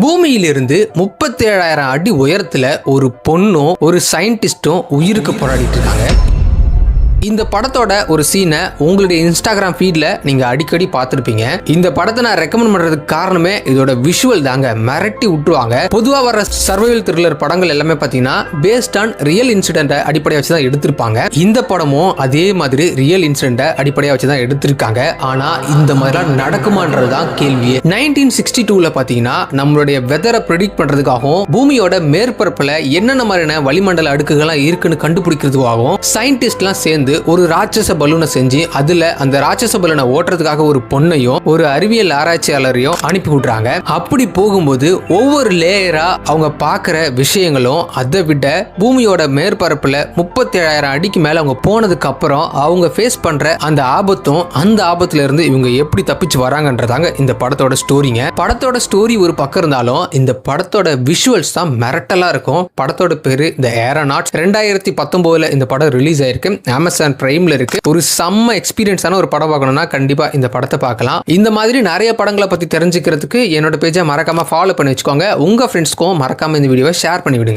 பூமியிலிருந்து 37,000 அடி உயரத்துல ஒரு பொண்ணும் ஒரு சயின்டிஸ்டும் உயிருக்கு போராடிட்டு இருக்காங்க. இந்த படத்தோட ஒரு சீனை உங்களுடைய இன்ஸ்டாகிராம் ஃபீட்ல நீங்க அடிக்கடி பார்த்திருப்பீங்க. இந்த படத்தை நான் ரெக்கமெண்ட் பண்றதுக்கு காரணமே இதோட விஷுவல் தாங்க. மிரட்டி விட்டுருவாங்க. பொதுவா வர சர்வைவல் த்ரில்லர் படங்கள் எல்லாமே பாத்தீங்கன்னா பேஸ்ட் ஆன் ரியல் இன்சிடென்ட்டை அடிப்படையா வச்சு தான் எடுத்திருப்பாங்க. இந்த படமும் அதே மாதிரி ரியல் இன்சிடென்ட்டை அடிப்படையா வச்சு தான் எடுத்திருக்காங்க. ஆனா இந்த மாதிரிலாம் நடக்குமான்றதுதான் கேள்வியே. 1962ல பாத்தீங்கன்னா நம்மளுடைய வெதரை ப்ரெடிக்ட் பண்றதுக்காகவும் பூமியோட மேற்பரப்புல என்னென்ன மாதிரியான வளிமண்டல அடுக்குகள்லாம் இருக்குன்னு கண்டுபிடிக்கிறதுக்காகவும் சயின்டிஸ்ட்லாம் சேர்ந்து ஒரு ராட்சச பலூனை செஞ்சு அதுல அந்த ராட்சச பலூனை ஓட்டுறதுக்காக ஒரு பொண்ணையும் ஒரு அறிவியல் ஆராய்ச்சியாளரையும் அனுப்பி விடுறாங்க. அப்படி போகும்போது ஒவ்வொரு லேயரா அவங்க பார்க்குற விஷயங்களும் அதை விட பூமியோட மேற்பரப்புல 37,000 அடிக்கு மேல அவங்க போனதுக்கு அப்புறம் அவங்க ஃபேஸ் பண்ற அந்த ஆபத்தும் அந்த ஆபத்துல இருந்து இவங்க எப்படி தப்பிச்சு வராங்கன்றதாங்க இந்த படத்தோட ஸ்டோரிங்க. படத்தோட ஸ்டோரி ஒரு பக்கம் இருந்தாலும் இந்த படத்தோட விஷுவல்ஸ் தான் மிரட்டலா இருக்கும். படத்தோட பேரு தி ஏரோநாட்ஸ். 2019ல இந்த படம் ரிலீஸ் ஆயிருக்கு. அமேசான் பிரைம்ல இருக்கு. ஒரு செம்ம எக்ஸ்பீரியன்ஸான ஒரு படம் பார்க்கணும்னா கண்டிப்பா இந்த படத்தை பார்க்கலாம். இந்த மாதிரி நிறைய படங்களை பத்தி தெரிஞ்சுக்கிறதுக்கு என்னோட பேஜை மறக்காம ஃபாலோ பண்ணி வச்சுக்கோங்க. உங்க ஃப்ரெண்ட்ஸ்க்கும் மறக்காம இந்த வீடியோவை ஷேர் பண்ணி விடுங்க.